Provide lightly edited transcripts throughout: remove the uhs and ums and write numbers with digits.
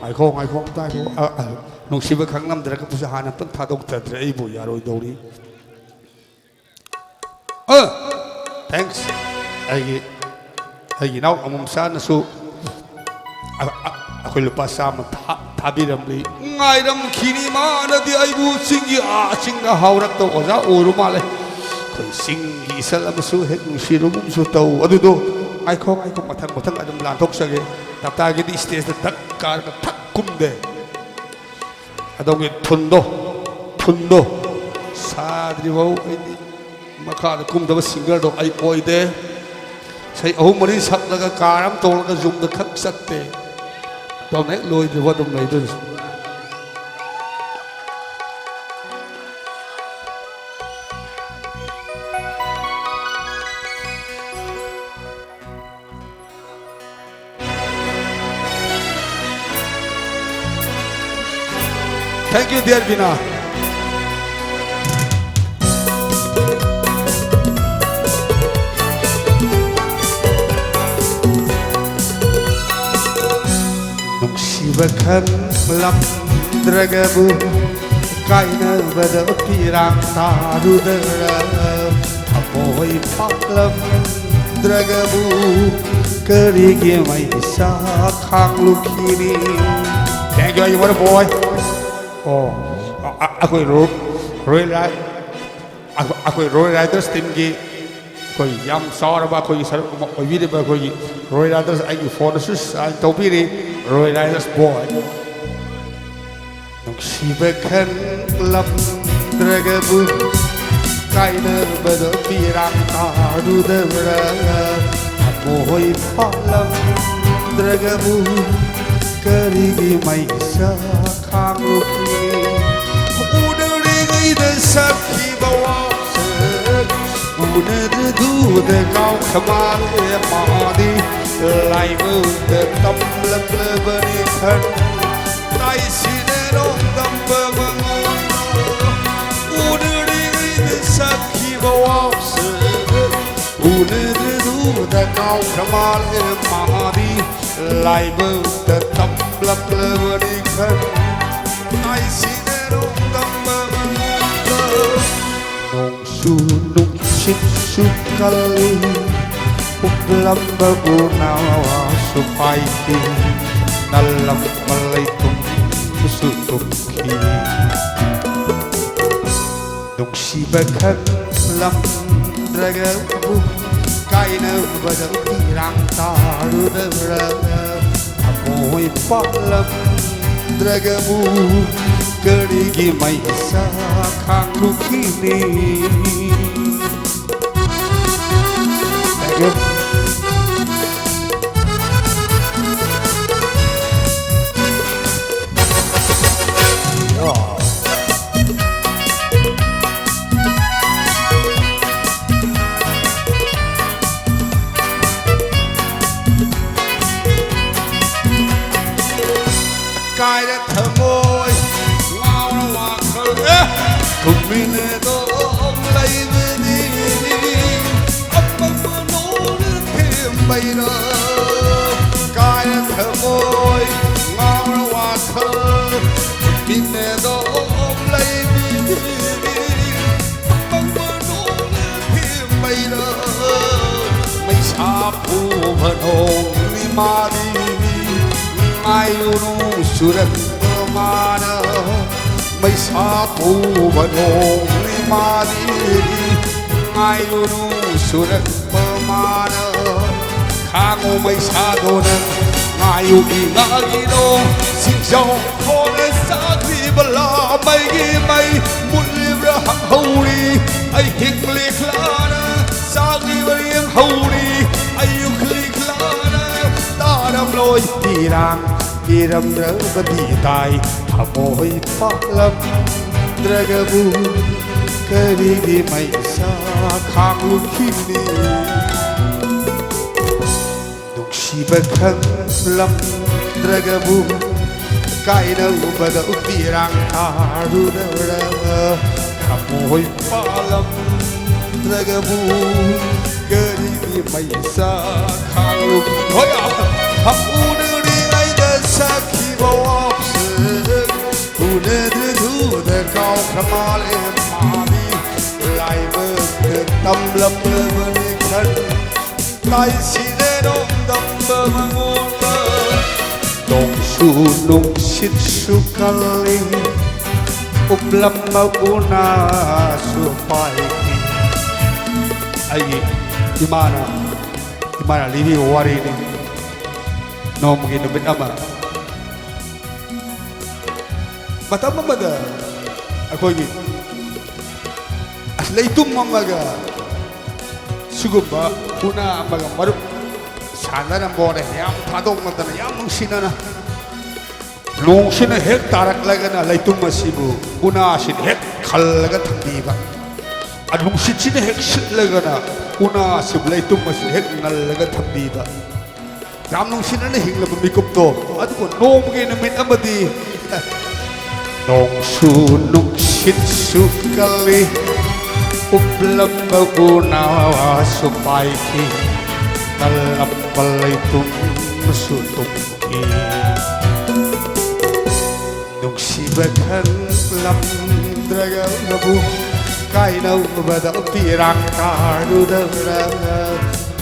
ꯉꯥꯏꯈꯣ ꯑꯝꯇ ꯉꯥꯏꯈꯣ ꯅꯨꯡꯁꯤꯕ ꯈꯪꯂꯝꯗ꯭ꯔꯒꯕꯨꯁꯨ ꯍꯥꯟꯅ ꯑꯝꯇꯪ ꯊꯥꯗꯣꯛꯇ꯭ꯔꯗ꯭ꯔꯦ ꯑꯩꯕꯨ ꯌꯥꯔꯣꯏꯗꯧꯔꯤ ꯊꯦꯡꯛꯁ ꯑꯩꯒꯤ ꯏꯅꯥꯎ ꯑꯃꯨꯝꯆꯥꯅꯁꯨ ꯑꯩꯈꯣꯏ ꯂꯨꯄꯥ 100 ꯊꯥꯕꯤꯔꯝꯂꯤ ꯉꯥꯏꯔꯝꯈꯤꯅꯤ ꯃꯥꯅꯗꯤ ꯑꯩꯕꯨ ꯆꯤꯡꯗ ꯍꯥꯎꯔꯛꯇ ꯑꯣꯖꯥ ꯑꯣꯏꯔꯨ ꯃꯥꯜꯂꯦ ꯑꯩꯈꯣꯏ ꯆꯤꯡꯒꯤ ꯏꯁꯜ ꯑꯃꯁꯨ ꯍꯦꯛ ꯅꯨꯡꯁꯤꯔꯨꯒꯨꯝꯁꯨ ꯇꯧ ꯑꯗꯨꯗꯣ ꯉꯥꯏꯈꯣ ꯃꯊꯪ ꯑꯗꯨꯝ ꯂꯥꯟꯊꯣꯛꯆꯒꯦ ꯇꯞꯇꯥꯒꯤꯗꯤ ꯁ꯭ꯇꯦꯖꯇ ꯊꯛ ꯀꯥꯔꯒ ꯊꯛ ꯀꯨꯝꯗꯦ ꯑꯗꯣꯝꯒꯤ ꯊꯨꯟꯗꯣ ꯁꯥꯗ꯭ꯔꯤꯐꯥꯎ ꯑꯩꯗꯤ ꯃꯈꯥꯗ ꯀꯨꯝꯗꯕ ꯁꯤꯡꯒꯔꯗꯣ ꯑꯩ ꯑꯣꯏꯗꯦ ꯏꯁꯩ 3-4 ꯁꯛꯂꯒ ꯀꯥꯔ ꯑꯃ ꯇꯣꯡꯂꯒ ꯌꯨꯝꯗ ꯈꯛ ꯆꯠꯇꯦ ꯑꯗꯣꯝꯅ ꯍꯦꯛ ꯂꯣꯏꯗ꯭ꯔꯤꯐꯥꯎ ꯑꯗꯨꯝ ꯂꯩꯗꯣꯏꯅꯤ Thank you, dear Bina. Nungsiba khanglamdragabu kainabada pirang tarudara apoy paklamdragabu karigi maisa khanglukhini. Thank you, what a boy. Ako'y Roy Riders team gi ako'y yam sawaraba ako'y sarap oibiriba ako'y Roy Riders ay photos ay tawbiri Roy Riders boy nungsiba khanglamdragabu kainabada pirang tarudara apoy paklamdragabu karigi maisa khanglukhini udari da sakhi bawasat unad dud kau khamal madi lai mu da tamlam bani khan tai sinero dam udari da sakhi bawasat unad dud kau khamal madi lai mu da tamlam bani khan tai sinero nung shik sukali uklam bagunawa supaiti nalam malaitum sutukhi nung shibakan lam dragabu kaina badal tirang tarudara amoy palam dragabu karigi maisa khanglukhini. Thank you. Cái đã thơ môi ngao nó hoa khơi cùng mình đó lấy về đi ấp ấp nô thêm bay đó cái đã thơ môi ngao nó hoa khơi mình đó lấy về đi ấp ấp nô thêm bay đó mấy sa phu vận hồn đi mà đi ayunu surat mana mai sapu banong limadi ayunu surat mana kango mai sadonan ayu inagino sinjaw kone sakri bala mai gi mai mulibra hauri ay hikli klara sakri bariang hauri ayu kli klara taram loi tirang kiram rabadi tai amoy paklam dragabu karigi maisa khanglukhini nungsiba khanglamdragabu kainabada tirang tarudara amoy paklam dragabu karigi maisa khanglukhini. Sakhi bawa Ramale Mami Lai Mơ Thượng Tâm Lâm Mơ Mơ Thân Lai Si Đê Đông Tâm Mơ Mơ Mơ Mơ Nông Su Nông Xít Su Kali Lâm Mơ Una Su Phai Ai Imana Livi Wari Ni Nom Gino Bin Ama Matam Mamada Akogi Aslaitum Mamaga Sugumba Una Amaga Maru Sana Bore Yam Tadong Matana Yam Sinana Long Sina Hek Tarak Lagana Laitum Masibu Una Sin Hek Kalaga Tandiba Adung Sina Hek Sit Lagana Una Sib Laitum Masin Hek Nalaga Tandiba Ram Long Sina Hingla Mikupto Adko Nom Gina Min Amadi Nong Su Nung Sit Su Kali Uplam Una Supaiki Dalam Balaitum Sutumki Nung Sibakan Lam Draga Nabu Kainaw Bada Pirang Kadu Dara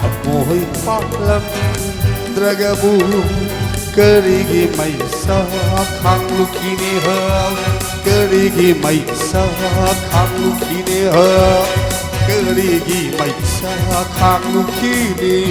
Amoy Paklam Draga Bu Kerigi Maisa Kang Lukini Ha Kerigi Maisa Kang Lukini Ha Kerigi Maisa Kang Lukini